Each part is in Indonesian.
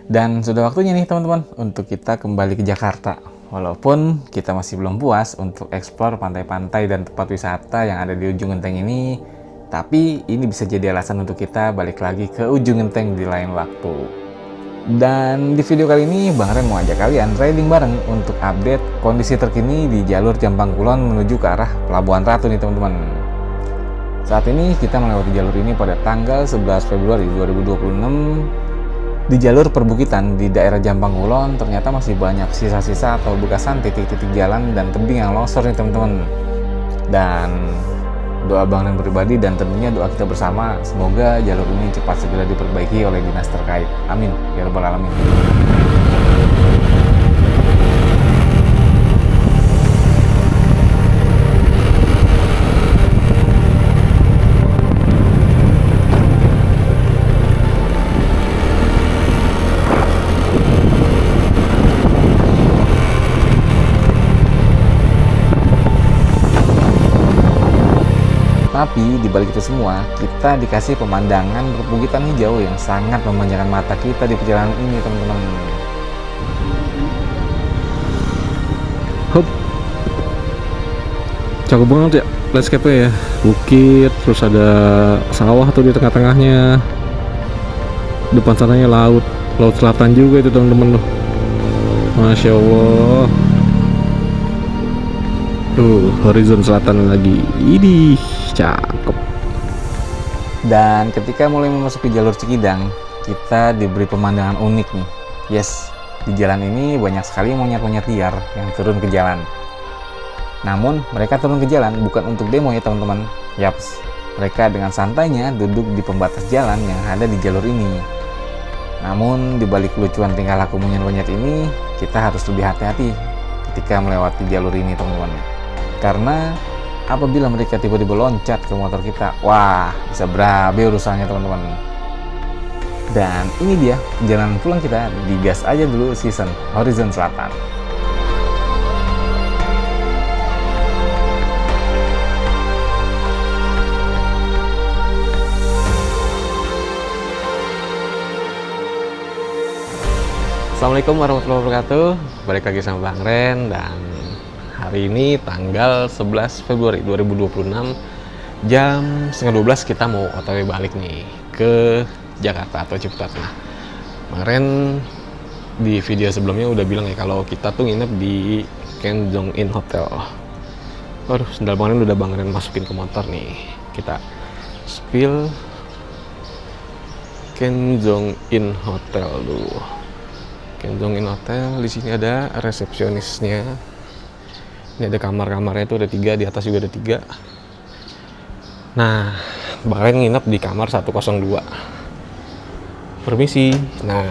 Dan sudah waktunya nih teman-teman untuk kita kembali ke Jakarta. Walaupun kita masih belum puas untuk eksplor pantai-pantai dan tempat wisata yang ada di ujung genteng ini, tapi ini bisa jadi alasan untuk kita balik lagi ke ujung genteng di lain waktu. Dan di video kali ini Bang Ren mau ajak kalian riding bareng untuk update kondisi terkini di jalur Jampang Kulon menuju ke arah Pelabuhan Ratu nih teman-teman. Saat ini kita melewati jalur ini pada tanggal 11 Februari 2026. Di jalur perbukitan di daerah Jampang Kulon ternyata masih banyak sisa-sisa atau bekasan titik-titik jalan dan tebing yang longsor nih teman-teman. Dan doa Bang Ren pribadi dan tentunya doa kita bersama, semoga jalur ini cepat segera diperbaiki oleh dinas terkait. Amin ya rabbal alamin. Tapi di balik itu semua, kita dikasih pemandangan perbukitan hijau yang sangat memanjakan mata kita di perjalanan ini, teman-teman. Hup, cakep banget ya landscape-nya ya, bukit, terus ada sawah tuh di tengah-tengahnya, depan sananya laut selatan juga itu teman-teman loh. Masya Allah, tuh horizon selatan lagi, ini cakep. Dan ketika mulai memasuki jalur Cikidang, kita diberi pemandangan unik nih. Yes, di jalan ini banyak sekali monyet-monyet liar yang turun ke jalan. Namun, mereka turun ke jalan bukan untuk demo ya teman-teman. Yaps, mereka dengan santainya duduk di pembatas jalan yang ada di jalur ini. Namun, di balik lucuan tingkah laku monyet-monyet ini, kita harus lebih hati-hati ketika melewati jalur ini teman-teman. Karena apabila mereka tiba-tiba loncat ke motor kita, wah, bisa berabe urusannya teman-teman. Dan ini dia perjalanan pulang kita di Gas Aja Dulu season Horizon Selatan. Assalamualaikum warahmatullahi wabarakatuh. Balik lagi sama Bang Ren, dan hari ini tanggal 11 Februari 2026 jam setengah 12 kita mau OTW balik nih ke Jakarta atau Ciputat. Nah, kemarin di video sebelumnya udah bilang ya kalau kita tuh nginep di Ken Jong In Hotel. Waduh, sendal Bang Ren udah Bang Ren masukin ke motor nih. Kita spill Ken Jong In Hotel dulu. Ken Jong In Hotel, di sini ada resepsionisnya. Ini ada kamar-kamarnya itu ada 3, di atas juga ada 3. Nah, Bang Ren nginep di kamar 102. Permisi. Nah,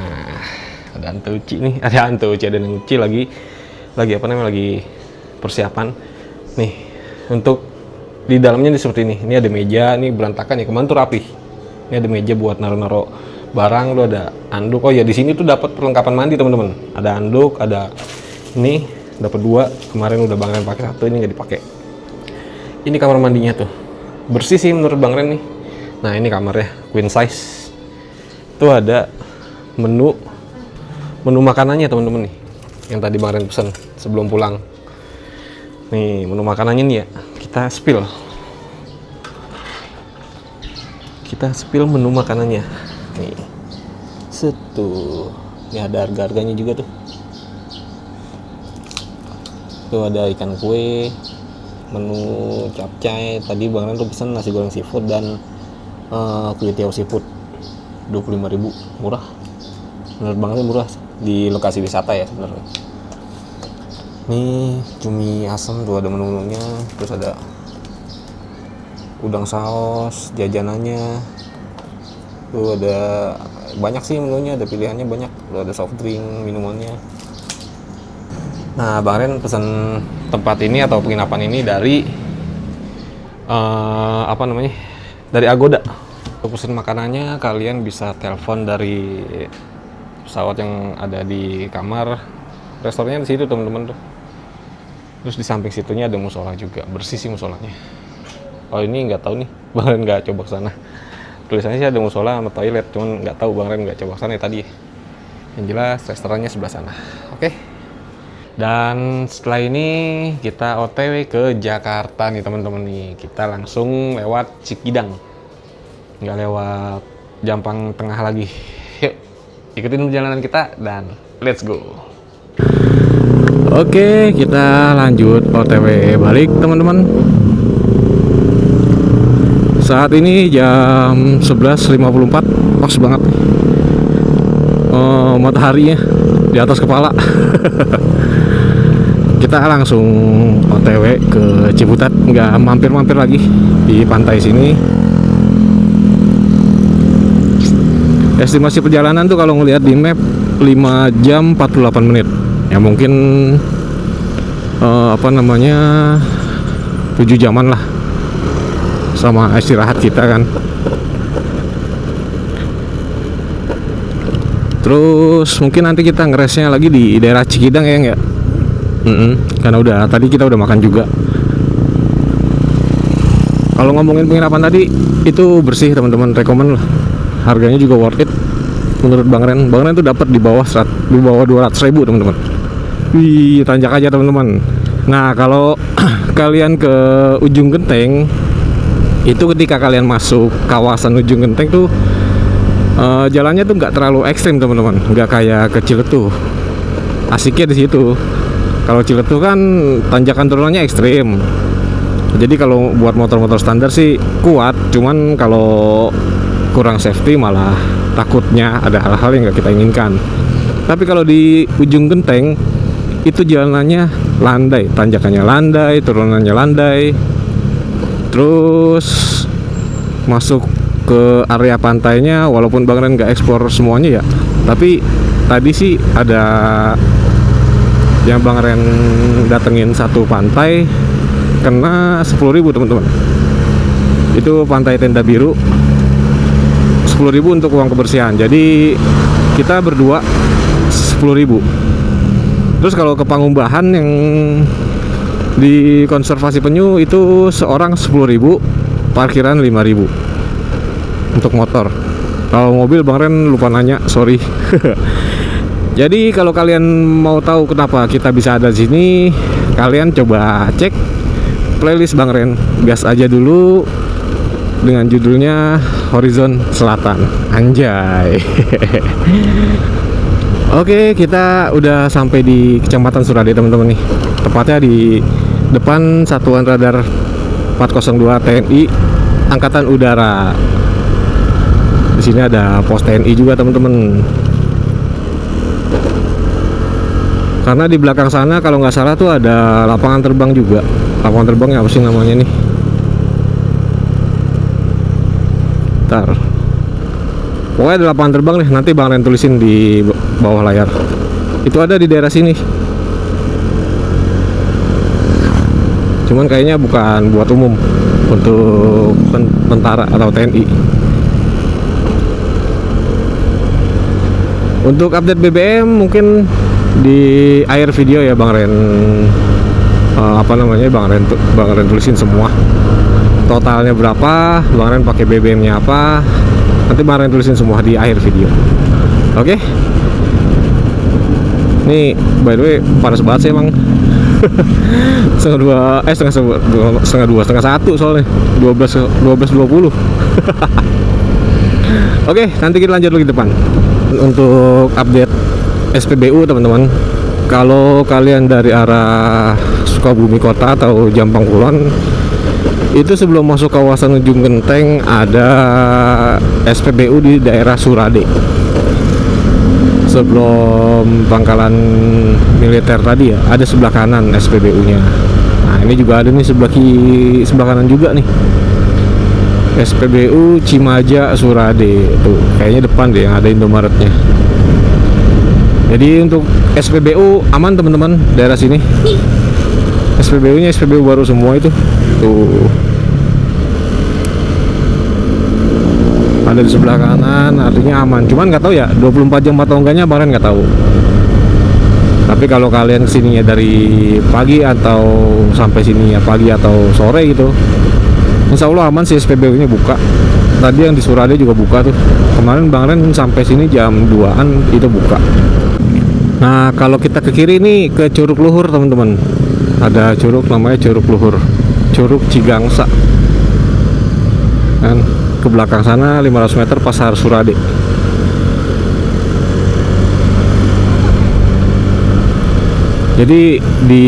ada Ante Uci nih, ada Ante Uci, ada Neng Uci lagi apa namanya, lagi persiapan. Nih, untuk di dalamnya seperti ini. Ini ada meja, nih berantakan ya, kemarin tuh rapi. Ini ada meja buat naro-naro barang, lu ada anduk. Oh ya, di sini tuh dapat perlengkapan mandi teman-teman. Ada anduk, ada ini dapat 2. Kemarin udah Bang Ren pakai 1, ini nggak dipakai. Ini kamar mandinya tuh bersih sih menurut Bang Ren nih. Nah, ini kamarnya queen size. Tuh ada menu makanannya teman-teman nih, yang tadi Bang Ren pesan sebelum pulang. Nih menu makanannya nih ya, kita spill menu makanannya nih. Setuh, ini ada harga-harganya juga tuh. Tuh ada ikan kue, menu capcay. Tadi Bang Ren tuh pesan nasi goreng seafood dan kuih tiaw seafood 25.000, murah. Menurut Bang Ren murah di lokasi wisata ya sebenarnya. Nih cumi asam tuh ada menu-menunya, terus ada udang saus, jajanannya. Tuh ada banyak sih menunya, ada pilihannya banyak. Tuh ada soft drink, minumannya. Nah, Bang Ren pesan tempat ini atau penginapan ini dari dari Agoda. Untuk pesan makanannya kalian bisa telepon dari pesawat yang ada di kamar. Restorannya di situ teman-teman tuh. Terus di samping situnya ada musola juga, bersih sih musolanya. Oh, ini nggak tahu nih, Bang Ren nggak coba ke sana. Tulisannya sih ada musola sama toilet, cuman nggak tahu Bang Ren nggak coba ke sana ya tadi. Yang jelas restorannya sebelah sana. Oke. Dan setelah ini kita OTW ke Jakarta nih teman-teman nih. Kita langsung lewat Cikidang. Nggak lewat Jampang Tengah lagi. Yuk, ikutin perjalanan kita dan let's go. Oke, kita lanjut OTW balik teman-teman. Saat ini jam 11.54, pas banget nih. Mataharinya di atas kepala. Kita langsung OTW ke Ciputat, nggak mampir-mampir lagi di pantai sini. Estimasi perjalanan tuh kalau ngelihat di map 5 jam 48 menit. Ya mungkin 7 jaman lah sama istirahat kita kan. Terus mungkin nanti kita ngeresnya lagi di daerah Cikidang ya enggak? Karena tadi kita udah makan juga. Kalau ngomongin penginapan tadi itu bersih teman-teman, rekomen lah. Harganya juga worth it menurut Bang Ren. Bang Ren tuh dapat di bawah 200.000 teman-teman. Wih, tanjak aja teman-teman. Nah, kalau kalian ke Ujung Genteng, itu ketika kalian masuk kawasan Ujung Genteng tuh jalannya tuh nggak terlalu ekstrim teman-teman, nggak kayak ke Ciletuh. Asiknya di situ. Kalau Ciletuh kan tanjakan turunannya ekstrim. Jadi kalau buat motor-motor standar sih kuat, cuman kalau kurang safety malah takutnya ada hal-hal yang nggak kita inginkan. Tapi kalau di Ujung Genteng itu jalanannya landai, tanjakannya landai, turunannya landai. Terus masuk ke area pantainya, walaupun Bang Ren nggak eksplor semuanya ya, tapi tadi sih ada yang Bang Ren datengin satu pantai kena 10.000 teman-teman. Itu pantai Tenda Biru, 10.000 untuk uang kebersihan. Jadi kita berdua 10.000. Terus kalau ke Pangumbahan yang di konservasi penyu itu seorang 10.000, parkiran 5.000 untuk motor. Kalau mobil Bang Ren lupa nanya, sorry. Jadi kalau kalian mau tahu kenapa kita bisa ada di sini, kalian coba cek playlist Bang Ren. Gas aja dulu dengan judulnya Horizon Selatan. Anjay. Oke, kita udah sampai di Kecamatan Surade teman-teman nih. Tepatnya di depan Satuan Radar 402 TNI Angkatan Udara. Di sini ada pos TNI juga teman-teman. Karena di belakang sana kalau nggak salah tuh ada lapangan terbang juga. Lapangan terbangnya apa sih namanya nih? Ntar. Pokoknya ada lapangan terbang nih. Nanti Bang Ren tulisin di bawah layar. Itu ada di daerah sini. Cuman kayaknya bukan buat umum, untuk tentara atau TNI. Untuk update BBM mungkin di akhir video ya Bang Ren Bang Ren tulisin semua totalnya berapa, Bang Ren pakai BBM-nya apa, nanti Bang Ren tulisin semua di akhir video. Oke. Nih by the way panas banget sih emang. setengah satu soalnya 12:20. Oke, nanti kita lanjut lagi depan. Untuk update SPBU teman-teman, kalau kalian dari arah Sukabumi Kota atau Jampang Kulon, itu sebelum masuk kawasan Ujung Genteng ada SPBU di daerah Surade. Sebelum pangkalan militer tadi ya, ada sebelah kanan SPBU-nya. Nah, ini juga ada nih sebelah kanan juga nih. SPBU Cimaja Surade. Tuh, kayaknya depan deh yang ada Indomaretnya. Jadi untuk SPBU aman teman-teman daerah sini. SPBU-nya SPBU baru semua itu. Tuh. Ada di sebelah kanan, artinya aman. Cuman nggak tahu ya 24 jam atau enggaknya Bang Ren nggak tahu. Tapi kalau kalian kesininya dari pagi atau sampai sininya pagi atau sore gitu, Insya Allah aman sih, SPBU nya buka. Tadi yang di Surade juga buka tuh. Kemarin Bang Ren sampai sini jam 2-an itu buka. Nah kalau kita ke kiri ini ke Curug Luhur teman-teman. Ada curug namanya Curug Luhur, Curug Cigangsa. Dan ke belakang sana 500 meter Pasar Surade. Jadi di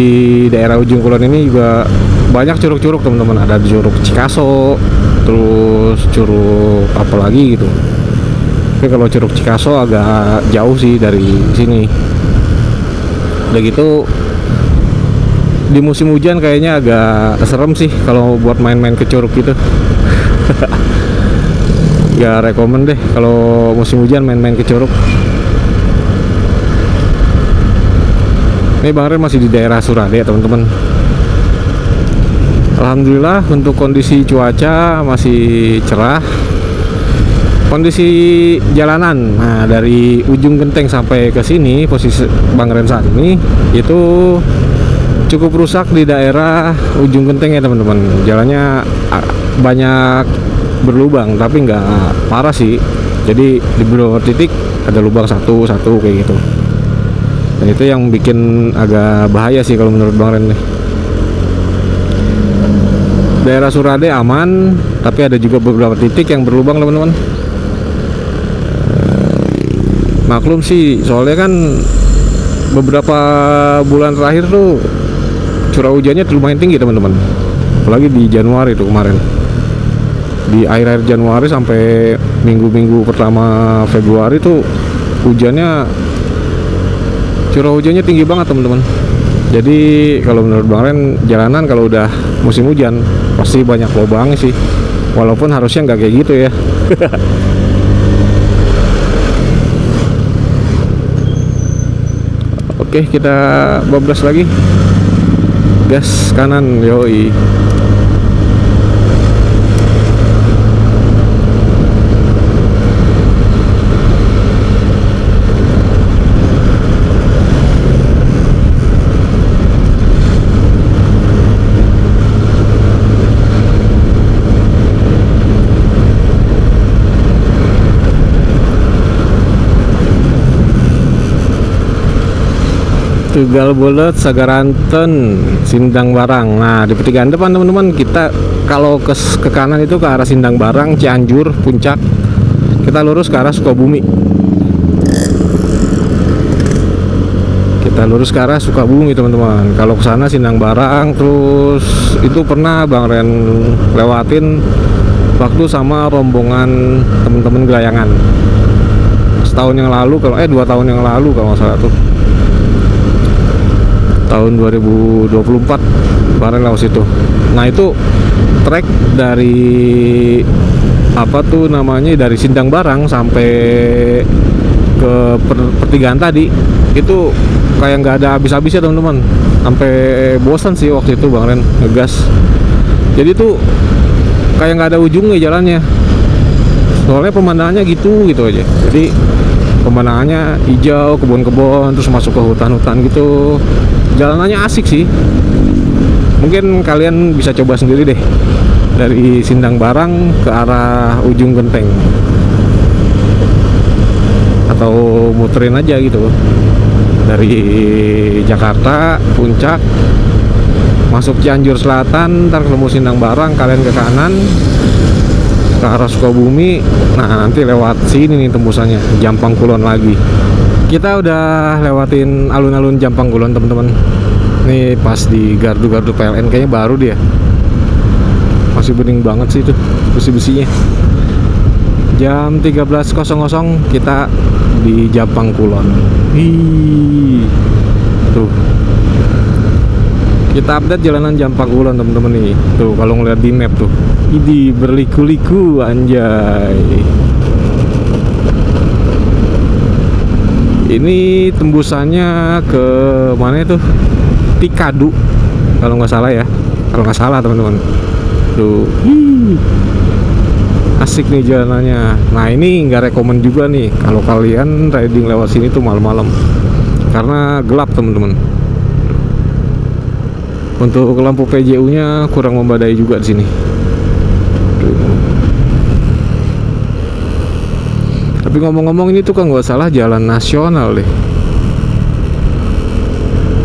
daerah ujung kulon ini juga banyak curug-curug teman-teman. Ada Curug Cikaso, terus curug apa lagi gitu. Tapi kalau Curug Cikaso agak jauh sih dari sini. Udah gitu di musim hujan kayaknya agak serem sih kalau buat main-main ke curug gitu. Gak rekomen deh kalau musim hujan main-main ke curug. Ini Bang Ren masih di daerah Surade ya teman-teman. Alhamdulillah untuk kondisi cuaca masih cerah. Kondisi jalanan, nah dari ujung genteng sampai ke sini posisi Bang Ren saat ini itu cukup rusak di daerah ujung genteng ya teman-teman. Jalannya banyak berlubang tapi nggak parah sih. Jadi di beberapa titik ada lubang satu kayak gitu. Dan itu yang bikin agak bahaya sih kalau menurut Bang Ren nih. Daerah Surade aman, tapi ada juga beberapa titik yang berlubang teman-teman. Maklum sih, soalnya kan beberapa bulan terakhir tuh curah hujannya lumayan tinggi teman-teman. Apalagi di Januari tuh kemarin. Di akhir-akhir Januari sampai minggu-minggu pertama Februari tuh hujannya, curah hujannya tinggi banget teman-teman. Jadi kalau menurut Bang Ren, jalanan kalau udah musim hujan pasti banyak lubang sih. Walaupun harusnya nggak kayak gitu ya. Oke, kita bablas lagi. Gas kanan, yoi. Tegal Bolet, Sagaranten, Sindang Barang. Nah di pertigaan depan teman-teman, kita kalau ke kanan itu ke arah Sindang Barang, Cianjur, Puncak. Kita lurus ke arah Sukabumi. Kita lurus ke arah Sukabumi teman-teman. Kalau ke sana Sindang Barang, terus itu pernah Bang Ren lewatin waktu sama rombongan teman-teman Gelayangan. Setahun yang lalu, 2 tahun yang lalu kalau nggak salah tuh. Tahun 2024 bareng lewat situ. Nah itu trek dari apa tuh namanya, dari Sindang Barang sampai ke pertigaan tadi itu kayak nggak ada habis-habisnya teman-teman. Sampai bosan sih waktu itu Bang Ren ngegas. Jadi tuh kayak nggak ada ujungnya jalannya. Soalnya pemandangannya gitu aja. Jadi pemandangannya hijau, kebun-kebun, terus masuk ke hutan-hutan gitu. Jalanannya asik sih. Mungkin kalian bisa coba sendiri deh dari Sindang Barang ke arah ujung genteng, atau muterin aja gitu dari Jakarta Puncak masuk Cianjur Selatan, ntar ketemu Sindang Barang, kalian ke kanan ke arah Sukabumi. Nah nanti lewat sini nih tembusannya, Jampang Kulon lagi. Kita udah lewatin alun-alun Jampang Kulon teman-teman. Nih pas di gardu-gardu PLN, kayaknya baru dia. Masih bening banget sih itu besi-besinya. Jam 13.00 kita di Jampang Kulon. Tuh. Kita update jalanan Jampang Kulon teman-teman nih. Tuh kalau ngeliat di map tuh. Ini berliku-liku anjay. Ini tembusannya ke mana itu? Tikadu kalau nggak salah ya. Kalau nggak salah teman-teman. Tuh. Asik nih jalanannya. Nah ini nggak rekomen juga nih kalau kalian riding lewat sini tuh malam-malam, karena gelap teman-teman. Untuk lampu PJU nya kurang membadai juga di sini. Tapi ngomong-ngomong ini tuh kan nggak salah jalan nasional deh.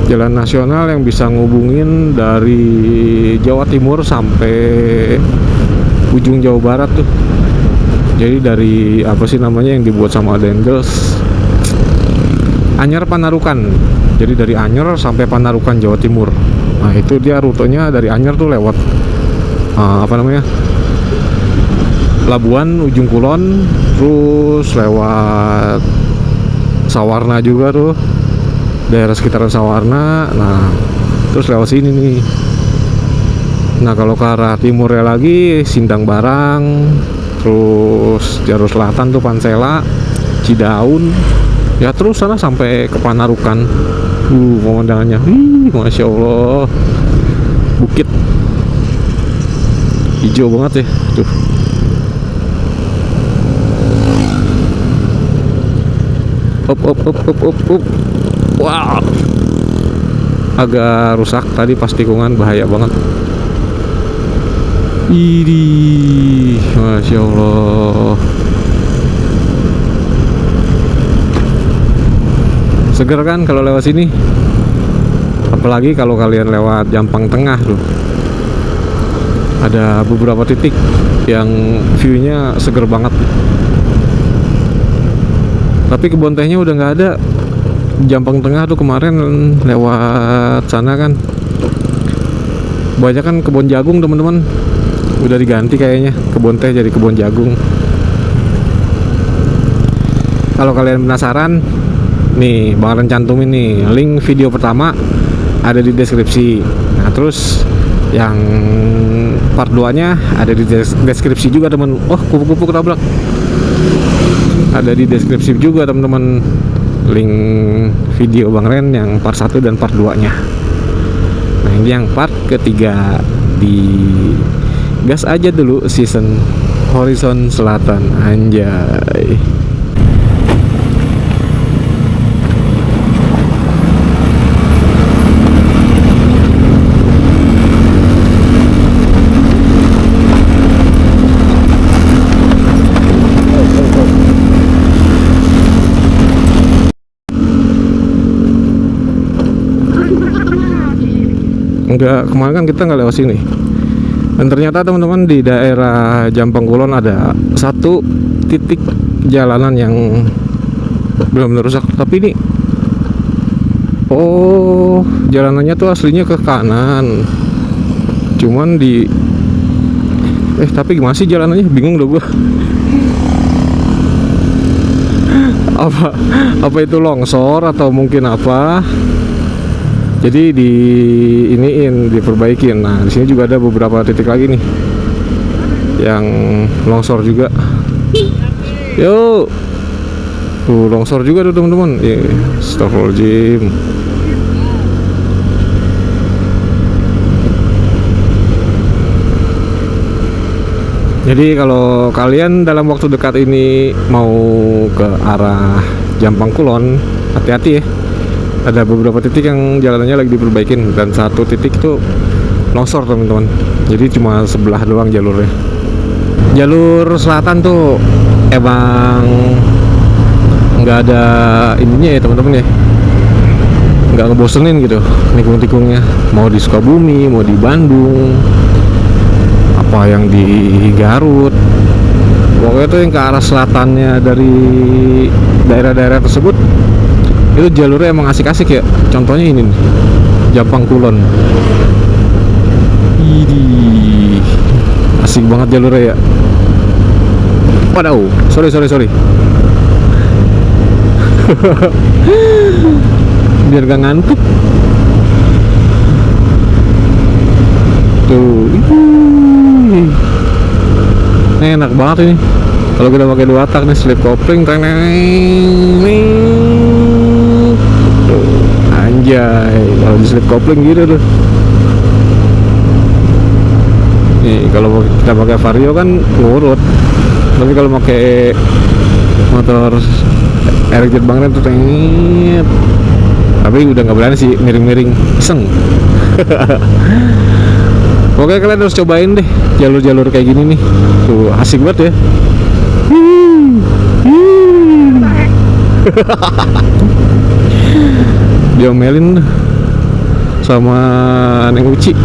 Jalan nasional yang bisa ngubungin dari Jawa Timur sampai ujung Jawa Barat tuh. Jadi dari apa sih namanya yang dibuat sama Dendels, Anyer Panarukan. Jadi dari Anyer sampai Panarukan Jawa Timur. Nah itu dia rutenya dari Anyer tuh lewat apa namanya, Labuan, Ujung Kulon, terus lewat Sawarna juga tuh, daerah sekitaran Sawarna. Nah terus lewat sini nih. Nah kalau ke arah timurnya lagi Sindang Barang, terus jalur selatan tuh Pansela, Cidaun, ya terus sana sampai ke Panarukan. Pemandangannya, masya Allah, bukit hijau banget ya tuh. Up. Wow, agak rusak tadi pas tikungan, bahaya banget. Idih, masya Allah, seger kan kalau lewat sini. Apalagi kalau kalian lewat Jampang Tengah tuh, ada beberapa titik yang view-nya seger banget. Tapi kebun tehnya udah nggak ada. Jampang Tengah tuh kemarin lewat sana kan, banyak kan kebun jagung teman-teman. Udah diganti kayaknya kebun teh jadi kebun jagung. Kalau kalian penasaran nih, bakalan cantumin nih link video pertama ada di deskripsi. Nah terus yang part 2 nya ada di deskripsi juga teman. Oh kupu-kupu ketabrak. Ada di deskripsi juga teman-teman, link video Bang Ren yang part 1 dan part 2 nya. Nah ini yang part ketiga, di gas aja dulu season Horizon Selatan, anjay. Enggak, kemarin kan kita nggak lewat sini. Dan ternyata teman-teman di daerah Jampang Kulon ada satu titik jalanan yang benar-benar rusak. Tapi ini, oh jalanannya tuh aslinya ke kanan. Cuman di tapi gimana sih jalanannya? Bingung udah gua. apa itu longsor atau mungkin apa? Jadi diperbaikin. Nah, di sini juga ada beberapa titik lagi nih yang longsor juga. Yo, tuh longsor juga tuh teman-teman. Astagfirullahaladzim. Jadi kalau kalian dalam waktu dekat ini mau ke arah Jampang Kulon, hati-hati ya. Ada beberapa titik yang jalanannya lagi diperbaikin, dan satu titik itu longsor teman-teman. Jadi cuma sebelah doang jalurnya. Jalur selatan tuh emang nggak ada ininya ya teman-teman ya, nggak ngebosenin gitu tikung-tikungnya. Mau di Sukabumi, mau di Bandung, apa yang di Garut, pokoknya tuh yang ke arah selatannya dari daerah-daerah tersebut itu jalurnya emang asik-asik ya. Contohnya ini nih, Jampang Kulon. Idih, asik banget jalurnya ya. Waduh, sorry biar gak ngantuk tuh. Enak banget ini kalau kita pakai 2 tak nih, slip kopling, anjay. Kalau di slip kopling gitu tuh. Nih kalau kita pakai Vario kan ngurut, tapi kalau pakai motor RJ Bang Ren tuh tengit. Tapi udah nggak berani sih miring-miring, iseng. Oke, kalian harus cobain deh jalur-jalur kayak gini nih. Tuh asik banget ya. Diomelin sama Neng Uci.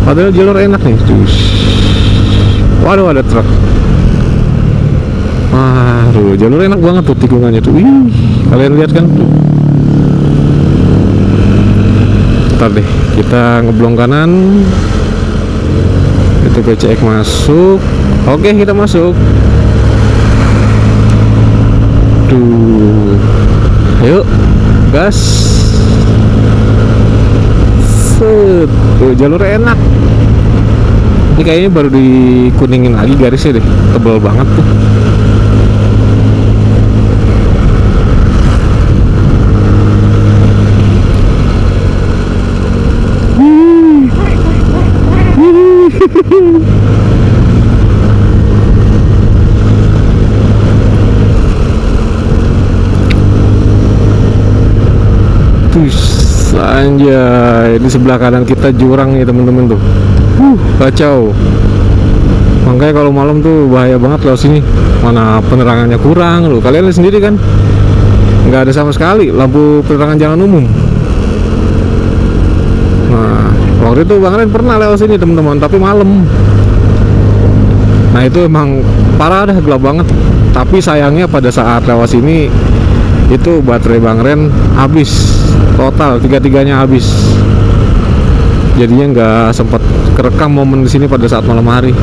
Padahal jalur enak nih. Waduh, ada truk. Waduh, jalur enak banget tuh tikungannya tuh. Wih, kalian lihat kan tuh. Ntar deh, kita ngeblong kanan. Itu PCX masuk. Oke, kita masuk. Tuh, ayo gas. Set, tuh jalur enak. Ini kayaknya baru dikuningin lagi garisnya deh, tebal banget tuh. Anjay, di sebelah kanan kita jurang nih temen-temen tuh. Kacau. Makanya kalau malam tuh bahaya banget lewat sini. Mana penerangannya kurang loh. Kalian lihat sendiri kan, nggak ada sama sekali lampu penerangan jalan umum. Nah, waktu itu Bang Ren pernah lewat sini teman-teman, tapi malam. Nah itu emang parah dah, gelap banget. Tapi sayangnya pada saat lewat sini itu baterai Bang Ren habis total, tiga-tiganya habis. Jadinya nggak sempat kerekam momen di sini pada saat malam hari.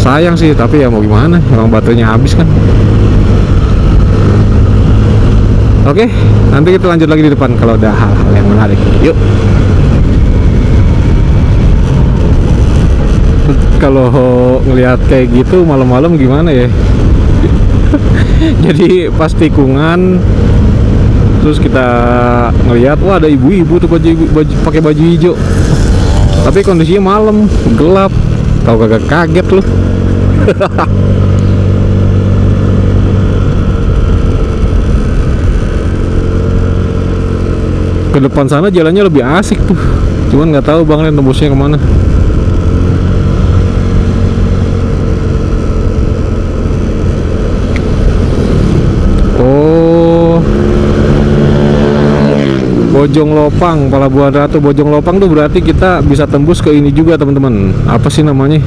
Sayang sih, tapi ya mau gimana, emang baterainya habis kan. Oke, nanti kita lanjut lagi di depan kalau ada hal-hal yang menarik. Yuk. Kalau ngelihat kayak gitu malam-malam gimana ya? Jadi pas tikungan terus kita ngelihat, wah ada ibu-ibu tuh pakai baju hijau. Tapi kondisinya malam, gelap. Tahu kagak kaget loh. Ke depan sana jalannya lebih asik tuh. Cuman nggak tahu Bang Ren tembusnya kemana. Bojong Lopang, Pelabuhan Ratu. Bojong Lopang tuh berarti kita bisa tembus ke ini juga teman-teman. Apa sih namanya?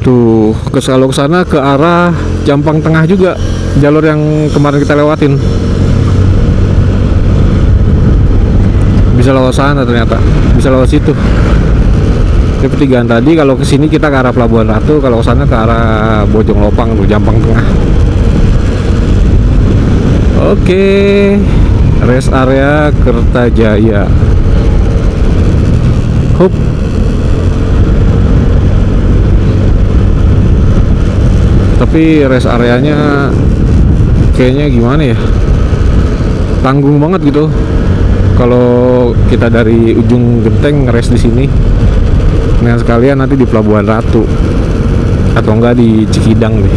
Tuh, kalau ke sana ke arah Jampang Tengah juga, jalur yang kemarin kita lewatin. Bisa lewat sana ternyata, bisa lewat situ. Ini pertigaan tadi, kalau ke sini kita ke arah Pelabuhan Ratu, kalau ke sana ke arah Bojong Lopang tuh, Jampang Tengah. Oke. Rest area Kertajaya. Hup. Tapi rest areanya kayaknya gimana ya? Tanggung banget gitu. Kalau kita dari ujung Genteng ngeres di sini, nah sekalian nanti di Pelabuhan Ratu atau enggak di Cikidang deh.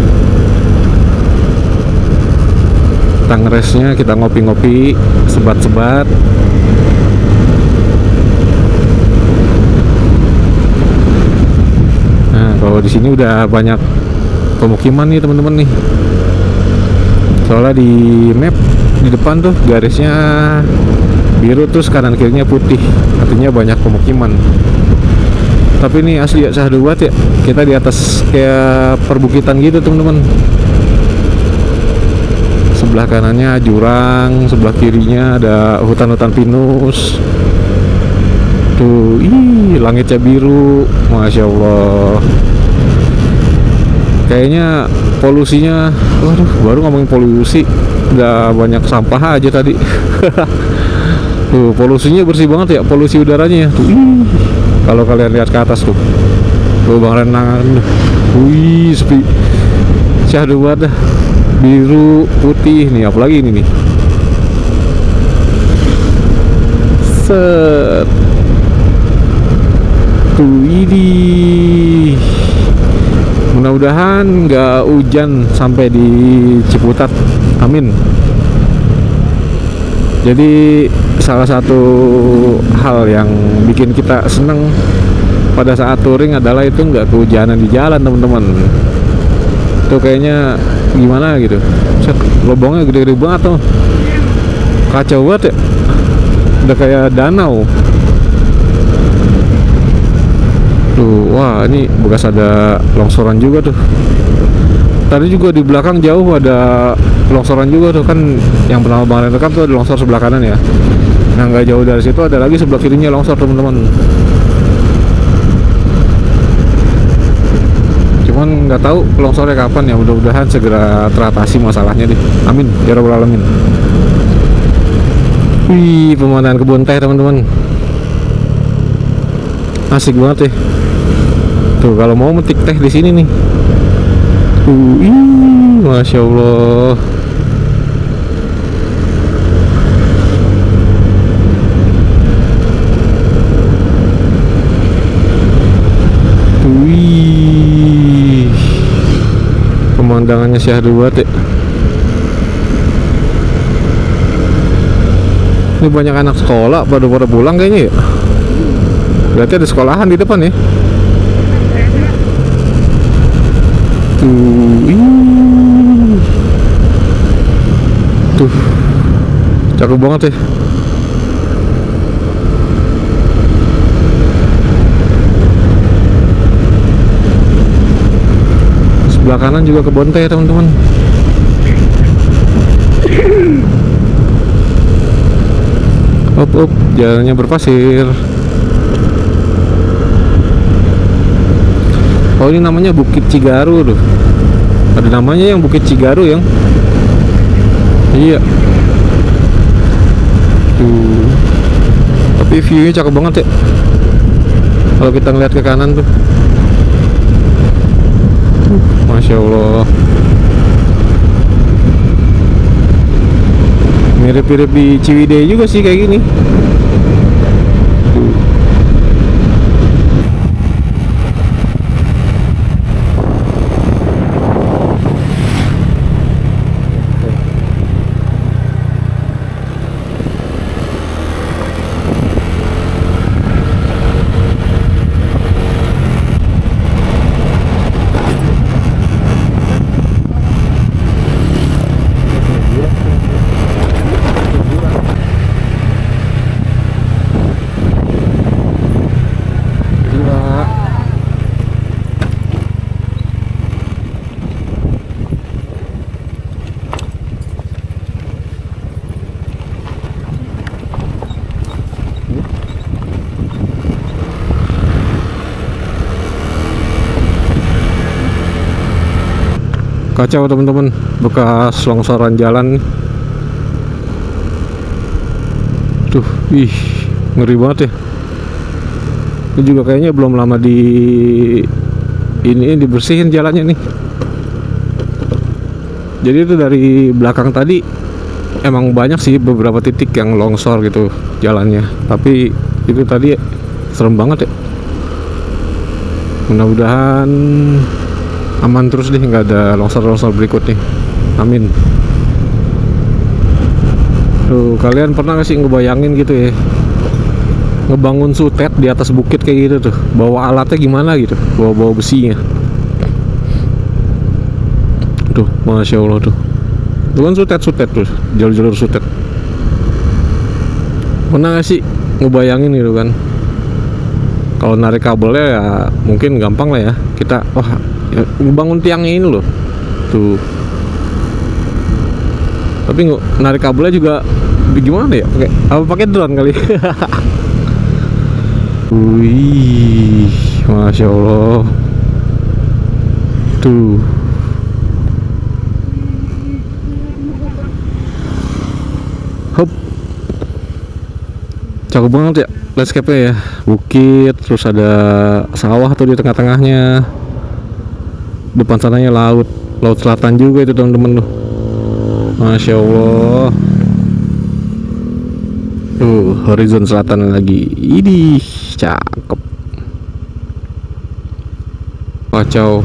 Kita ngeresnya, kita ngopi-ngopi, sebat-sebat. Nah, kalau di sini udah banyak pemukiman nih teman-teman nih. Soalnya di map di depan tuh garisnya biru, terus kanan kirinya putih, artinya banyak pemukiman. Tapi ini asli ya, syahdu banget ya. Kita di atas kayak perbukitan gitu teman-teman. Sebelah kanannya jurang, sebelah kirinya ada hutan-hutan pinus. Tuh, langitnya biru, masya Allah. Kayaknya polusinya, waduh, baru ngomongin polusi, udah banyak sampah aja tadi. Tuh, polusinya bersih banget ya, polusi udaranya. Tuh, kalau kalian lihat ke atas tuh, Bang Renang, wih, sepi, syahdu banget dah. Biru, putih nih, apalagi ini nih. Set. Tuh, ini. Mudah-mudahan nggak hujan sampai di Ciputat. Amin. Jadi salah satu hal yang bikin kita seneng pada saat touring adalah itu nggak kehujanan di jalan teman-teman. Itu kayaknya gimana gitu. Set, lubangnya gede-gede banget tuh. Kacau banget ya. Udah kayak danau. Tuh, wah ini bekas ada longsoran juga tuh. Tadi juga di belakang jauh ada longsoran juga tuh kan, yang pertama Bang Ren rekam tuh ada longsor sebelah kanan ya. Nah nggak jauh dari situ ada lagi sebelah kirinya longsor teman-teman. Cuman nggak tahu longsornya kapan ya, mudah-mudahan segera teratasi masalahnya deh. Amin ya rabbal alamin. Wih, pemandangan kebun teh teman-teman. Asik banget ya. Tuh kalau mau metik teh di sini nih. Masya Allah. Wih, pemandangannya syahdu banget ya. Ini banyak anak sekolah pada pulang kayaknya ya. Berarti ada sekolahan di depan ya. Tuh, cakep banget ya. Sebelah kanan juga kebun teh teman-teman. Up, jalannya berpasir. Oh ini namanya Bukit Cigaru tuh. Ada namanya yang Bukit Cigaru yang. Iya. Tuh. Tapi view-nya cakep banget ya. Kalau kita ngeliat ke kanan tuh. Masya Allah. Mirip-mirip di Ciwidey juga sih kayak gini. Tuh. Kacau teman-teman, bekas longsoran jalan. Tuh, ih, ngeri banget ya. Ini juga kayaknya belum lama ini dibersihin jalannya nih. Jadi itu dari belakang tadi emang banyak sih beberapa titik yang longsor gitu jalannya. Tapi itu tadi serem banget ya. Mudah-mudahan aman terus deh, nggak ada longsor-longsor berikutnya. Amin. Tuh, kalian pernah nggak sih ngebayangin gitu ya, ngebangun sutet di atas bukit kayak gitu tuh, bawa alatnya gimana gitu, bawa besinya. Tuh, Masya Allah tuh. Itu kan sutet tuh, jalur-jalur sutet. Pernah nggak sih ngebayangin gitu kan, kalau narik kabelnya ya mungkin gampang lah ya, kita ya, bangun tiangnya ini loh tuh, tapi narik kabelnya juga gimana ya, pakai drone kali. Wih, Masya Allah tuh. Hop, cakep banget ya landscape-nya ya, bukit, terus ada sawah tuh di tengah-tengahnya. Depan sananya laut selatan juga itu teman-teman tuh. Masya Allah. Tuh, horizon selatan lagi. Idih, cakep. Kacau.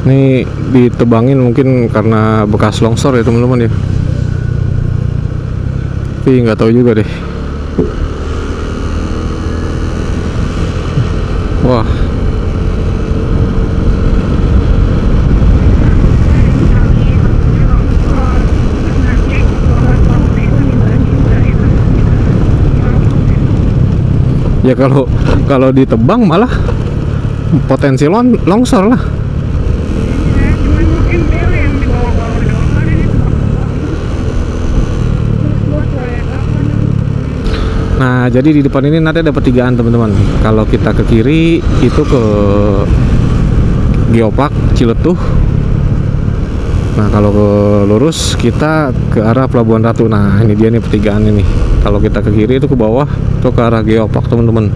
Ini ditebangin mungkin karena bekas longsor ya teman-teman ya. Tapi nggak tahu juga deh. Ya kalau ditebang malah potensi longsor lah. Cuman mungkin dia yang dibawa-bawa doang kan ini buat proyek apa nih? Nah, jadi di depan ini nanti ada pertigaan teman-teman. Kalau kita ke kiri itu ke Geopark Ciletuh. Nah, kalau ke lurus kita ke arah Pelabuhan Ratu. Nah, ini dia nih pertigaan ini. Kalau kita ke kiri itu ke bawah, itu ke arah Geopark teman-teman.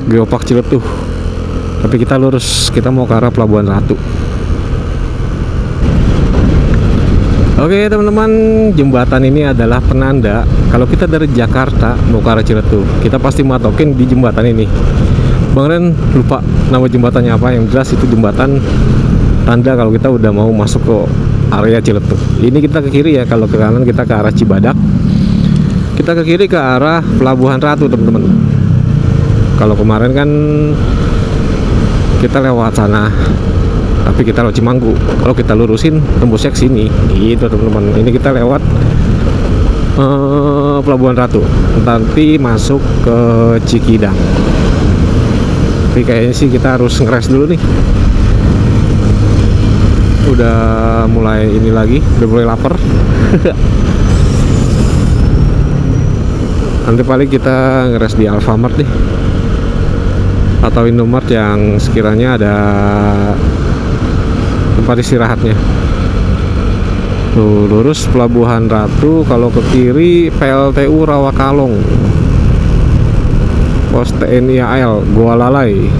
Geopark Ciletuh. Tapi kita lurus, kita mau ke arah Pelabuhan Ratu. Oke teman-teman, jembatan ini adalah penanda kalau kita dari Jakarta mau ke arah Ciletuh, kita pasti matokin di jembatan ini. Bang Ren lupa nama jembatannya apa, yang jelas itu jembatan tanda kalau kita udah mau masuk ke area Ciletuh. Ini kita ke kiri ya, kalau ke kanan kita ke arah Cibadak. Kita ke kiri ke arah Pelabuhan Ratu teman-teman. Kalau kemarin kan kita lewat sana, tapi kita lewat Cimanggu. Kalau kita lurusin tembusnya ke sini gitu teman-teman. Ini kita lewat Pelabuhan Ratu, nanti masuk ke Cikidang. Tapi kayaknya sih kita harus ngeres dulu nih. Udah mulai ini lagi, udah mulai lapar. Nanti paling kita ngeres di Alfamart deh, atau Indomart yang sekiranya ada tempat istirahatnya. Tuh, lurus Pelabuhan Ratu, kalau ke kiri PLTU Rawakalong, pos TNI AL Goa Lalai.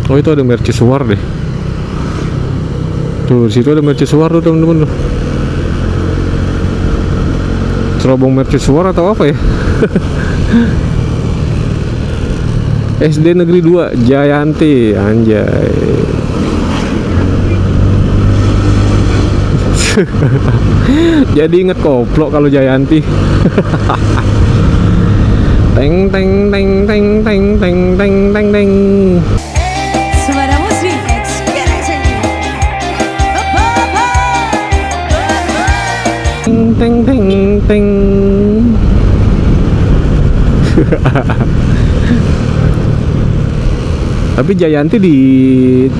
Oh, itu ada mercusuar deh. Tuh, situ ada mercusuar tuh teman-teman. Cerobong mercusuar atau apa ya? SD Negeri 2 Jayanti, anjay. Jadi inget koplok kalau Jayanti. Teng teng teng teng teng teng teng teng teng. Suara musik experience. Teng teng teng teng. Tapi Jayanti di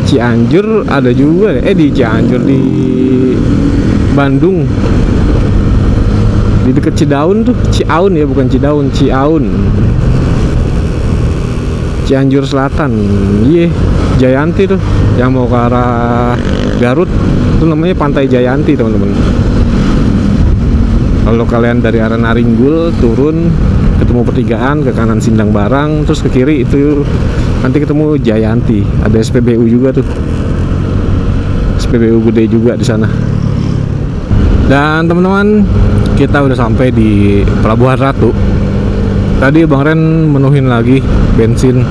Cianjur ada juga, di Cianjur, di Bandung, di dekat Cidaun tuh, Ciaun ya, bukan Cidaun, Ciaun, Cianjur Selatan. Iya, Jayanti tuh, yang mau ke arah Garut itu namanya Pantai Jayanti teman-teman. Kalau kalian dari arah Naringgul turun ketemu pertigaan, ke kanan Sindang Barang, terus ke kiri itu nanti ketemu Jayanti. Ada SPBU juga tuh, SPBU gede juga di sana. Dan teman-teman, kita udah sampai di Pelabuhan Ratu. Tadi Bang Ren menuhin lagi bensin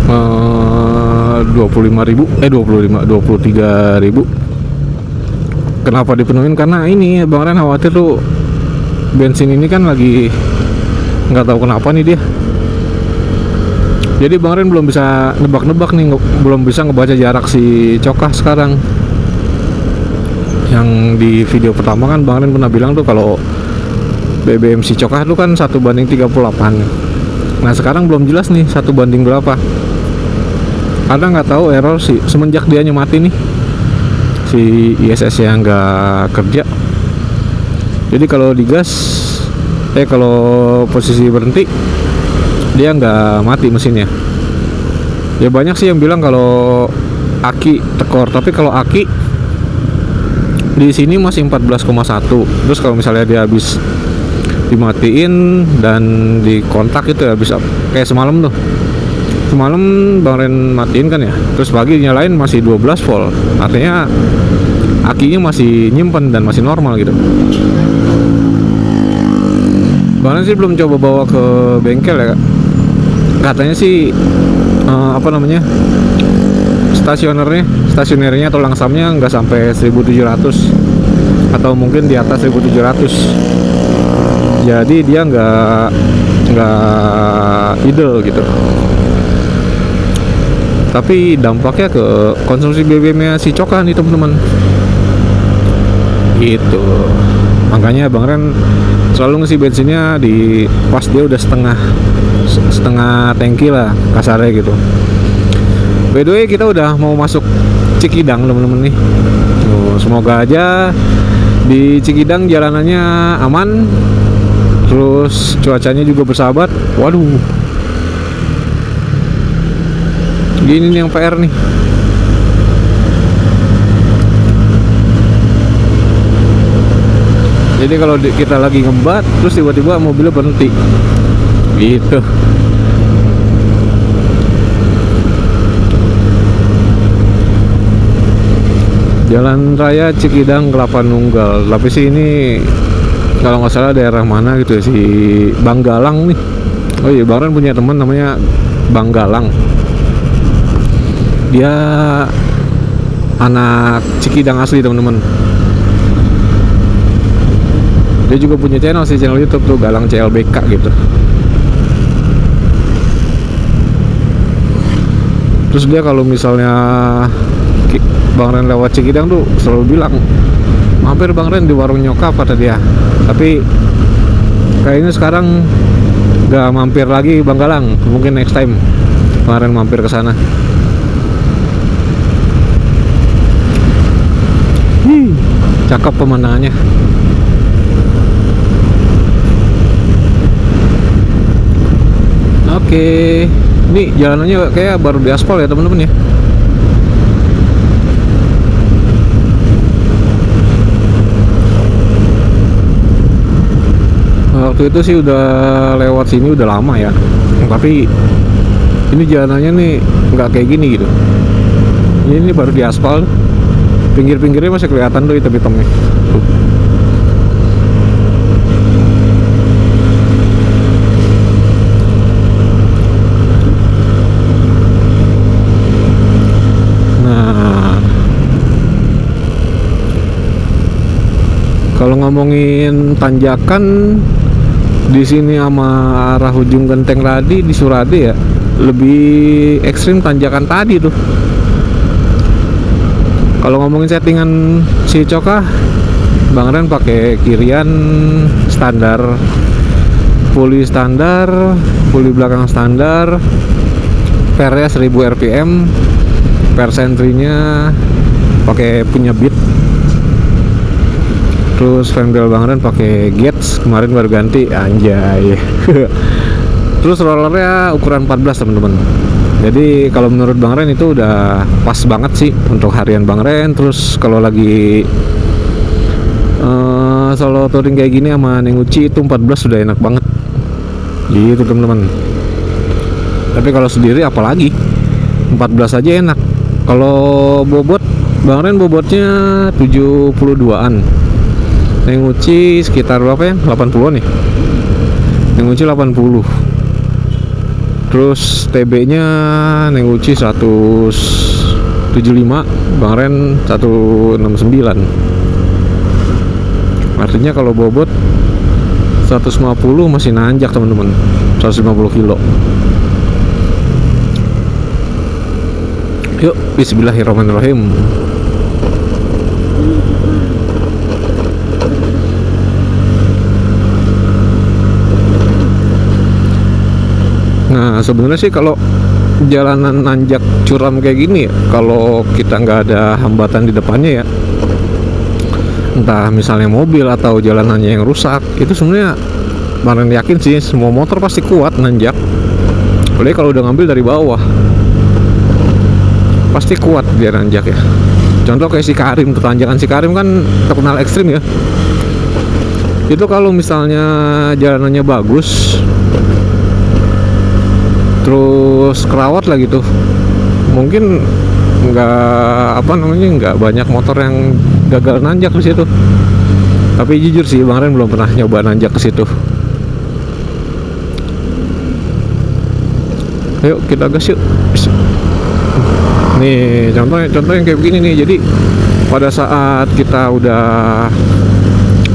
23.000. Kenapa dipenuhin? Karena ini Bang Ren khawatir tuh bensin ini kan lagi nggak tahu kenapa nih dia. Jadi Bang Ren belum bisa nebak-nebak nih, belum bisa ngebaca jarak si Cokah sekarang. Yang di video pertama kan Bang Ren pernah bilang tuh kalau BBM si Cokah tuh kan 1:38. Nah sekarang belum jelas nih 1 banding berapa. Karena nggak tahu error sih semenjak dia mati nih, si ISS yang nggak kerja. Jadi kalau digas, kalau posisi berhenti dia nggak mati mesinnya. Ya banyak sih yang bilang kalau aki tekor, tapi kalau aki di sini masih 14,1. Terus kalau misalnya dia habis dimatiin dan dikontak itu habis kayak semalam tuh. Semalam Bang Ren matiin kan ya, terus pagi nyalain masih 12 volt. Artinya akinya masih nyimpen dan masih normal gitu. Bang Ren sih belum coba bawa ke bengkel ya, Kak. Katanya sih stasionernya atau langsamnya nggak sampai 1.700 atau mungkin di atas 1.700. Jadi dia nggak idle gitu. Tapi dampaknya ke konsumsi BBM-nya si Cokah nih teman-teman. Gitu. Makanya Bang Ren selalu ngisi bensinnya di pas dia udah setengah tangki lah kasarnya gitu. By the way, kita udah mau masuk Cikidang teman-teman nih. Tuh, semoga aja di Cikidang jalanannya aman, terus cuacanya juga bersahabat. Waduh, gini nih yang PR nih. Jadi kalau kita lagi ngebat terus tiba-tiba mobilnya berhenti gitu. Jalan Raya Cikidang Kelapa Nunggal. Tapi sih ini kalau nggak salah daerah mana gitu ya, si Bang Galang nih. Oh iya, Bang Ren punya teman namanya Bang Galang. Dia anak Cikidang asli teman-teman. Dia juga punya channel YouTube tuh, Galang CLBK gitu. Terus dia kalau misalnya Bang Ren lewat Cikidang tuh selalu bilang, mampir Bang Ren di warung nyokap kata dia. Tapi kayaknya sekarang gak mampir lagi Bang Galang. Mungkin next time Bang Ren mampir ke sana. Cakep pemandangannya. Oke, ini jalanannya kayak baru diaspal ya teman-teman ya. Waktu itu sih udah lewat sini udah lama ya, tapi ini jalanannya nih nggak kayak gini gitu. Ini baru diaspal, pinggir-pinggirnya masih kelihatan tuh hitam-hitamnya. Kalau ngomongin tanjakan di sini sama arah ujung Genteng Radi di Surade ya, lebih ekstrim tanjakan tadi tuh. Kalau ngomongin settingan si Coka, Bang Ren pakai kirian standar, puli belakang standar, pernya 1000 rpm, per sentrinya pakai punya Beat. Terus fanbel Bang Ren pakai Gates, kemarin baru ganti, anjay. Terus rollernya ukuran 14 teman-teman. Jadi kalau menurut Bang Ren itu udah pas banget sih untuk harian Bang Ren. Terus kalau lagi solo touring kayak gini sama Nenguchi itu 14 sudah enak banget. Gitu teman-teman. Tapi kalau sendiri apalagi 14 aja enak. Kalau bobot Bang Ren bobotnya 72an. Nenguchi sekitar berapa ya? 80 nih. Nenguchi 80. Terus TB-nya Nenguchi 175, Bang Ren 169. Artinya kalau bobot 150 masih nanjak teman-teman. 150 kilo. Yuk, bismillahirrahmanirrahim. Nah sebenarnya sih kalau jalanan nanjak curam kayak gini ya, kalau kita nggak ada hambatan di depannya ya, entah misalnya mobil atau jalanannya yang rusak, itu sebenarnya Bang Ren yakin sih semua motor pasti kuat nanjak. Apalagi kalau udah ngambil dari bawah, pasti kuat dia nanjak ya. Contoh kayak si Karim, tanjakan si Karim kan terkenal ekstrim ya. Itu kalau misalnya jalanannya bagus, terus kerawat lah gitu, mungkin nggak banyak motor yang gagal nanjak di situ. Tapi jujur sih Bang Ren belum pernah nyoba nanjak ke situ. Ayo kita gas yuk. Nih contoh yang kayak begini nih. Jadi pada saat kita udah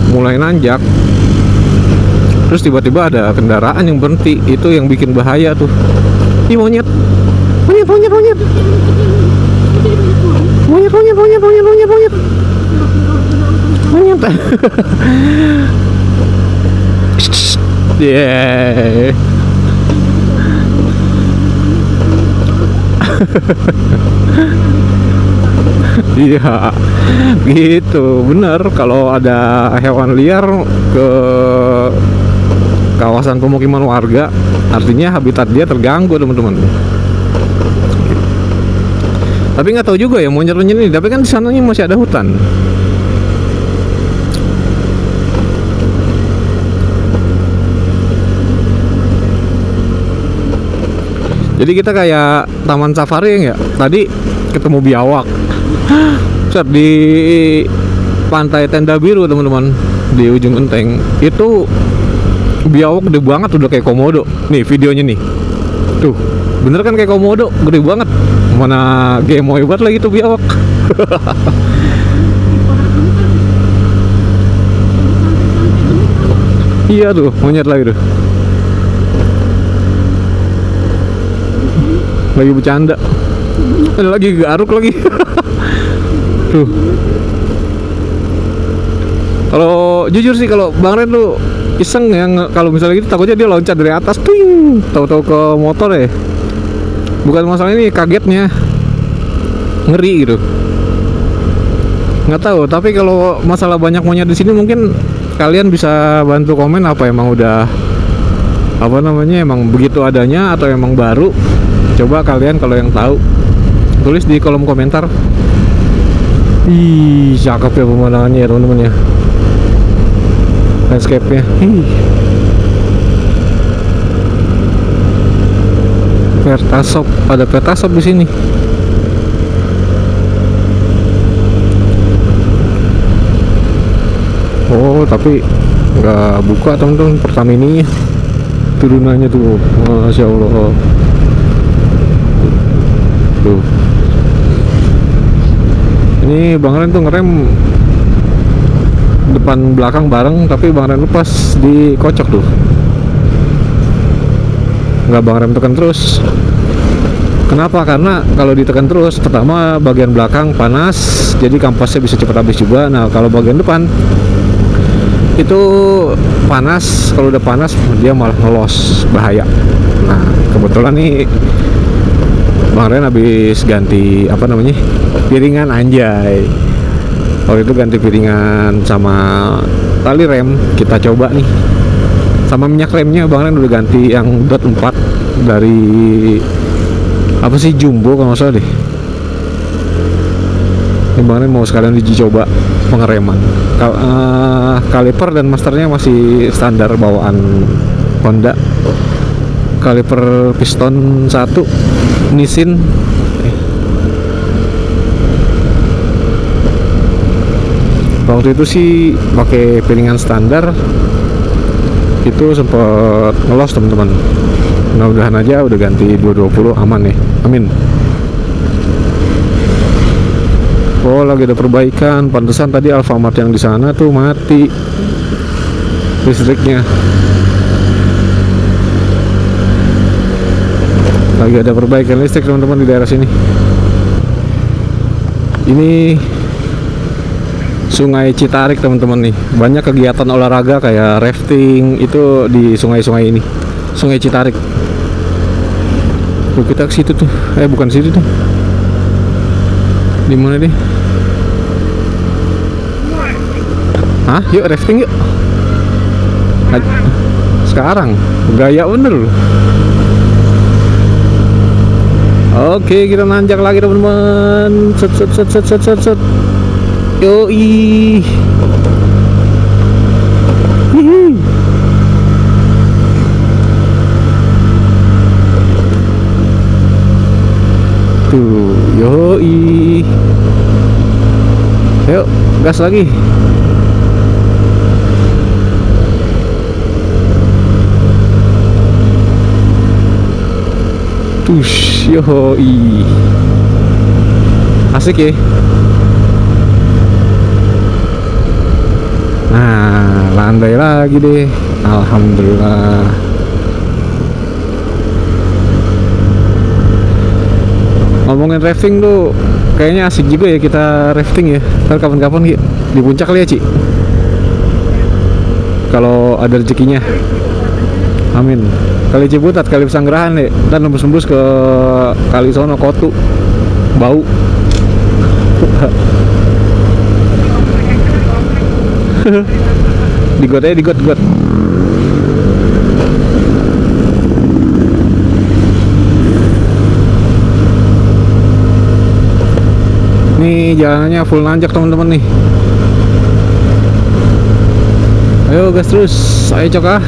mulai nanjak, terus tiba-tiba ada kendaraan yang berhenti, itu yang bikin bahaya tuh. Ih, monyet. Monyet. Yeah. Iya, gitu, bener. Kalau ada hewan liar ke kawasan pemukiman warga, artinya habitat dia terganggu, teman-teman. Tapi nggak tahu juga ya monyet-monyet ini. Tapi kan di sananya masih ada hutan. Jadi kita kayak taman safari ya. Tadi ketemu biawak. Set di pantai Tenda Biru, teman-teman, di ujung Genteng. Itu biawak gede banget, udah kayak komodo. Nih videonya nih. Tuh, bener kan kayak komodo, gede banget. Mana gemoy banget lagi tuh biawak. Iya tuh, monyet lagi tuh. Lagi bercanda. Ada lagi garuk lagi. Tuh. Kalau jujur sih, kalau Bang Ren tuh iseng ya, kalau misalnya gitu takutnya dia loncat dari atas, ting, tahu-tahu ke motor ya. Bukan masalah ini, kagetnya ngeri gitu. Nggak tahu, tapi kalau masalah banyak monyet di sini mungkin kalian bisa bantu komen apa emang udah apa namanya, emang begitu adanya atau emang baru. Coba kalian kalau yang tahu tulis di kolom komentar. Ih, cakep ya pemandangannya ya, teman-teman ya. Landscape-nya. Pertasop, ada Pertasop di sini. Oh, tapi nggak buka, teman-teman, Pertamini turunannya tuh. Masya Allah. Tuh. Ini Bang Ren tuh ngerem depan belakang bareng, tapi Bang Ren lepas dikocok tuh. Nggak Bang Ren tekan terus. Kenapa? Karena kalau ditekan terus, pertama bagian belakang panas, jadi kampasnya bisa cepat habis juga. Nah, kalau bagian depan itu panas, kalau udah panas dia malah ngelos, bahaya. Nah, kebetulan nih Bang Ren habis ganti apa namanya, piringan, anjay. Waktu itu ganti piringan sama tali rem, kita coba nih. Sama minyak remnya Bang Ren udah ganti yang dot 4 dari apa sih, Jumbo kalau nggak salah deh. Ini Bang Ren mau sekalian uji coba pengereman. Kaliper dan masternya masih standar bawaan Honda. Kaliper piston 1 Nissin. Waktu itu sih pakai piringan standar, itu sempat ngelos, teman-teman. Mudah-mudahan aja udah ganti 220 aman ya, amin. Oh, lagi ada perbaikan. Pantesan tadi Alfamart yang di sana tuh mati listriknya. Lagi ada perbaikan listrik, teman-teman, di daerah sini. Ini Sungai Citarik, teman-teman nih. Banyak kegiatan olahraga kayak rafting itu di sungai-sungai ini. Sungai Citarik. Tuh, kita ke situ tuh. Bukan situ tuh. Di mana deh? Hah? Yuk rafting yuk. Sekarang gaya bener loh. Oke, kita nanjak lagi, teman-teman. Set. Yoi. Hihi. Tuh, yoi. Ayo, gas lagi. Tush, yoi. Asik ya. Nah, landai lagi deh. Alhamdulillah. Ngomongin rafting tuh kayaknya asik juga ya kita rafting ya. Ntar kapan-kapan di puncak kali ya Ci, kalau ada rezekinya. Amin. Kali Ciputat, kali Pesanggerahan deh, dan nembus-nembus ke kali sono Kotu, bau. Digot aja, digot. Nih jalanannya full nanjak teman-teman nih. Ayo gas terus, ayo cok ah.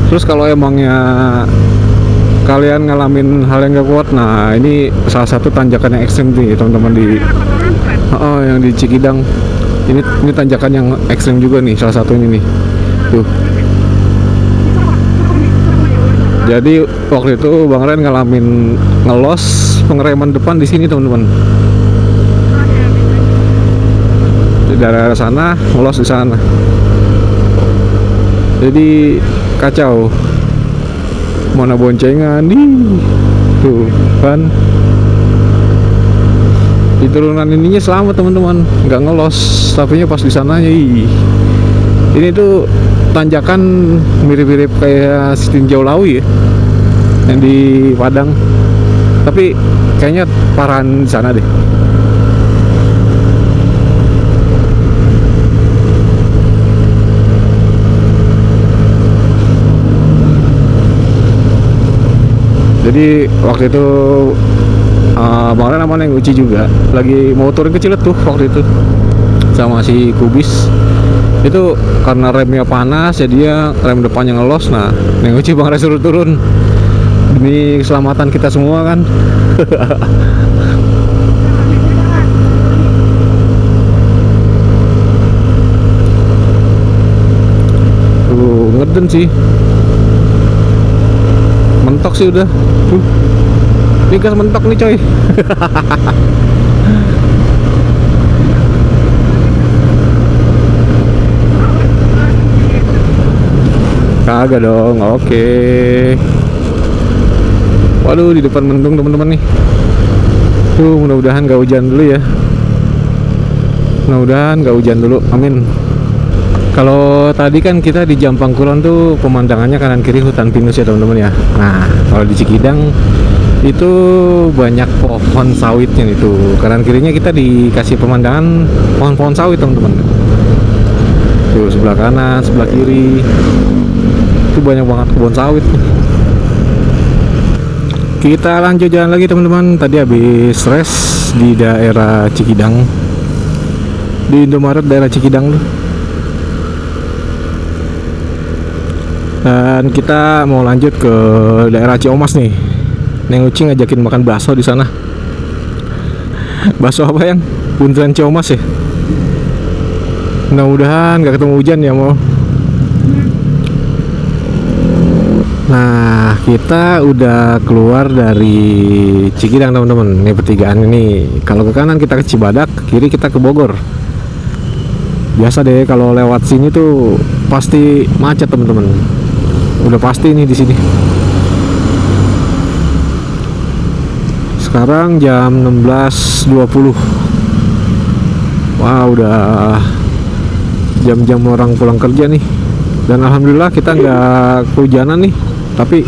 Terus kalau emangnya kalian ngalamin hal yang gak kuat, nah ini salah satu tanjakan yang ekstrim nih teman-teman di yang di Cikidang. Ini tanjakan yang ekstrim juga nih, salah satunya nih. Tuh. Jadi waktu itu Bang Ren ngalamin ngelos pengereman depan di sini teman-teman. Di daerah sana ngelos di sana. Jadi kacau. Mana boncengan nih. Tuh kan. Di turunan ininya selamat teman-teman, nggak ngelos. Tapi pas di sananya ini tuh tanjakan mirip-mirip kayak Tinjau Lawi ya, yang di Padang, tapi kayaknya parahan di sana deh. Jadi waktu itu Bang Ren sama Neng Uci juga lagi mau turun ke Cilet tuh waktu itu sama si Kubis. Itu karena remnya panas jadi dia rem depannya ngelos. Nah Neng Uci Bang Ren suruh turun demi keselamatan kita semua kan. Ngeden sih, mentok sih udah. Ini gas mentok nih coy. Kagak dong, oke. Waduh, di depan mendung teman-teman nih. Tuh, mudah-mudahan gak hujan dulu ya. Mudah-mudahan gak hujan dulu, amin. Kalau tadi kan kita di Jampang Kulon tuh pemandangannya kanan kiri hutan pinus ya teman-teman ya. Nah, kalau di Cikidang itu banyak pohon sawitnya itu. Kanan kirinya kita dikasih pemandangan pohon-pohon sawit teman-teman. Tuh sebelah kanan, sebelah kiri itu banyak banget kebun sawit. Kita lanjut jalan lagi teman-teman. Tadi habis rest di daerah Cikidang, di Indomaret daerah Cikidang tuh. Dan kita mau lanjut ke daerah Ciomas nih. Neng Uci ngajakin makan bakso di sana. Bakso apa yang? Bundaran Ciomas ya. Mudah-mudahan gak ketemu hujan ya mau. Nah, kita udah keluar dari Cikidang teman-teman. Ini pertigaan ini. Kalau ke kanan kita ke Cibadak, kiri kita ke Bogor. Biasa deh kalau lewat sini tuh pasti macet teman-teman. Udah pasti nih di sini. Sekarang jam 16.20. Wah, udah jam-jam orang pulang kerja nih. Dan alhamdulillah kita nggak kehujanan nih. Tapi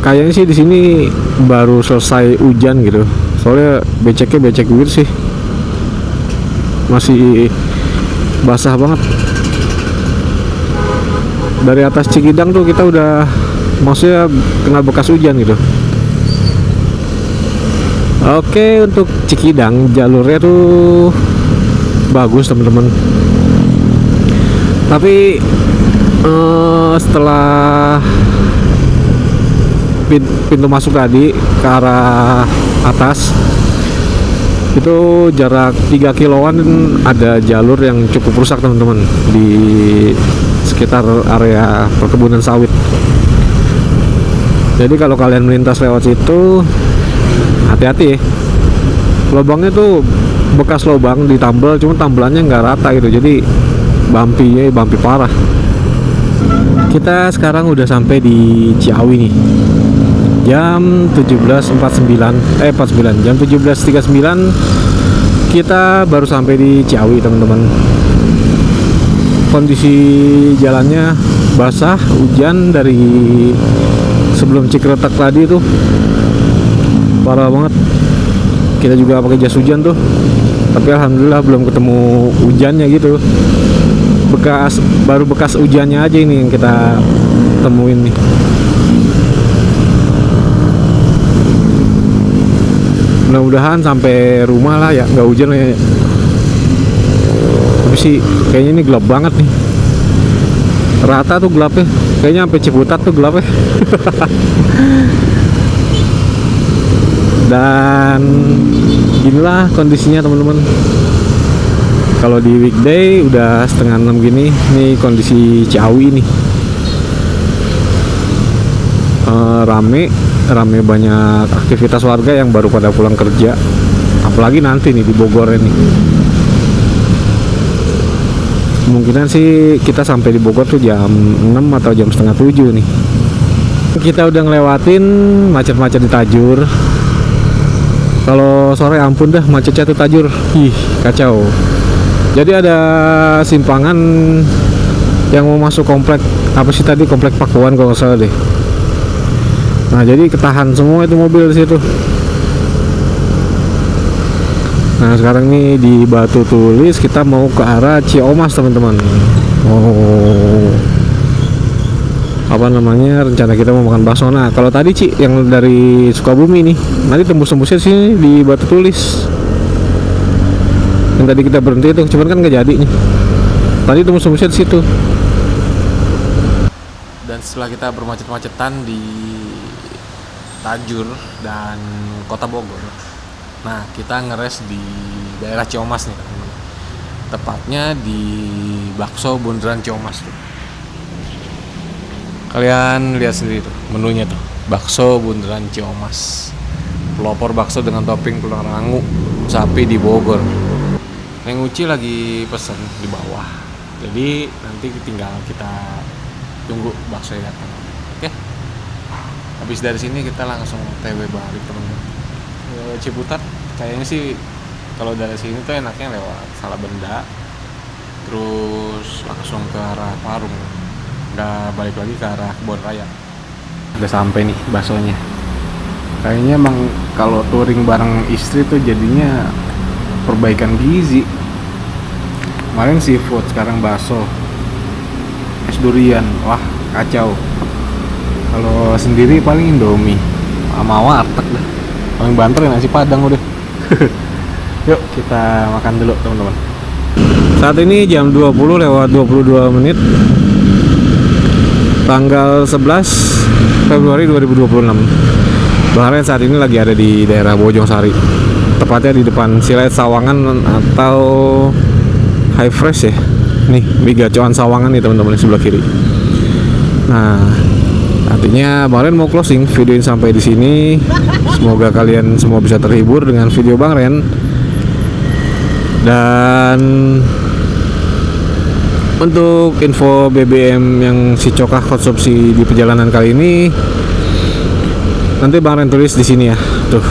kayaknya sih di sini baru selesai hujan gitu. Soalnya beceknya becek gitu sih. Masih basah banget. Dari atas Cikidang tuh kita udah maksudnya kena bekas hujan gitu. Oke, untuk Cikidang jalurnya tuh bagus teman-teman. Tapi setelah pintu masuk tadi ke arah atas itu jarak 3 kiloan ada jalur yang cukup rusak teman-teman di sekitar area perkebunan sawit. Jadi kalau kalian melintas lewat situ hati-hati ya. Lubangnya tuh bekas lubang ditambal, cuma tambelannya nggak rata gitu, jadi bumpy parah. Kita sekarang udah sampai di Ciawi nih. Jam 17.49 jam 17.39 kita baru sampai di Ciawi, teman-teman. Kondisi jalannya basah, hujan dari sebelum Cikretek tadi tuh parah banget. Kita juga pakai jas hujan tuh, tapi alhamdulillah belum ketemu hujannya gitu. Baru bekas hujannya aja ini yang kita temuin nih. Mudah-mudahan sampai rumah lah ya, nggak hujan ya. Tapi sih kayaknya ini gelap banget nih. Rata tuh gelapnya, kayaknya sampai Ciputat tuh gelapnya. Dan inilah kondisinya, teman-teman. Kalau di weekday udah setengah 6 gini, nih kondisi Ciawi nih. Rame banyak aktivitas warga yang baru pada pulang kerja. Apalagi nanti nih di Bogor ini. Kemungkinan sih kita sampai di Bogor tuh jam 6 atau jam setengah 7 nih. Kita udah ngelewatin macet-macet di Tajur. Kalau sore ampun dah macetnya tuh Tajur. Ih, kacau. Jadi ada simpangan yang mau masuk komplek apa sih tadi, komplek Pakuan kalau nggak salah deh. Nah, jadi ketahan semua itu mobil di situ. Nah, sekarang nih di Batu Tulis kita mau ke arah Ciomas, teman-teman. Apa namanya, rencana kita mau makan bakso. Nah, kalau tadi Ci yang dari Sukabumi nih, nanti tembus-tembusnya sini di Batu Tulis. Yang tadi kita berhenti itu, cuman kan nggak jadi nih. Tadi tembus-tembusnya di situ. Dan setelah kita bermacet-macetan di Tajur dan Kota Bogor, nah kita ngeres di daerah Ciomas nih, teman-teman. Tepatnya di Bakso Bundaran Ciomas tuh. Kalian lihat sendiri tuh menunya tuh, Bakso Bundaran Ciomas. Pelopor bakso dengan topping tulang rangu sapi di Bogor. Neng Uci lagi pesen di bawah. Jadi nanti tinggal kita tunggu bakso ya, datang. Oke. Habis dari sini kita langsung TW balik, teman-teman. Ciputat kayaknya sih kalau dari sini tuh enaknya lewat Salabenda, terus langsung ke arah Parung, nggak balik lagi ke arah Kebon Raya. Udah sampai nih baksonya. Kayaknya emang kalau touring bareng istri tuh jadinya perbaikan gizi. Kemarin seafood, sekarang bakso, es durian, wah kacau. Kalau sendiri paling Indomie sama warteg dah. Paling banter ya nasi padang udah. Yuk kita makan dulu, teman-teman. Saat ini jam 20:22 tanggal 11 Februari 2026. Bang Ren saat ini lagi ada di daerah Bojongsari, tepatnya di depan Silet Sawangan atau High Fresh ya. Nih mie gacoan Sawangan nih, teman-teman, di sebelah kiri. Nah, artinya Bang Ren mau closing videoin sampai di sini. Semoga kalian semua bisa terhibur dengan video Bang Ren. Dan untuk info BBM yang si Cokah konsumsi di perjalanan kali ini, nanti Bang Ren tulis di sini ya. Tuh.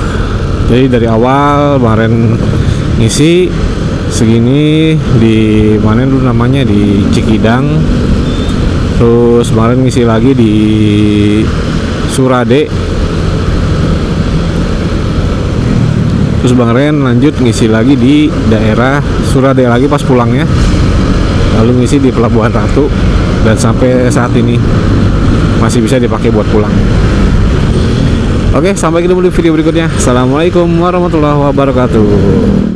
Jadi dari awal Bang Ren ngisi segini di mana dulu namanya, di Cikidang. Terus Bang Ren ngisi lagi di Surade. Terus Bang Ren lanjut ngisi lagi di daerah Surade lagi pas pulangnya. Lalu ngisi di Pelabuhan Ratu, dan sampai saat ini masih bisa dipakai buat pulang. Oke, sampai ketemu di video berikutnya. Assalamualaikum warahmatullahi wabarakatuh.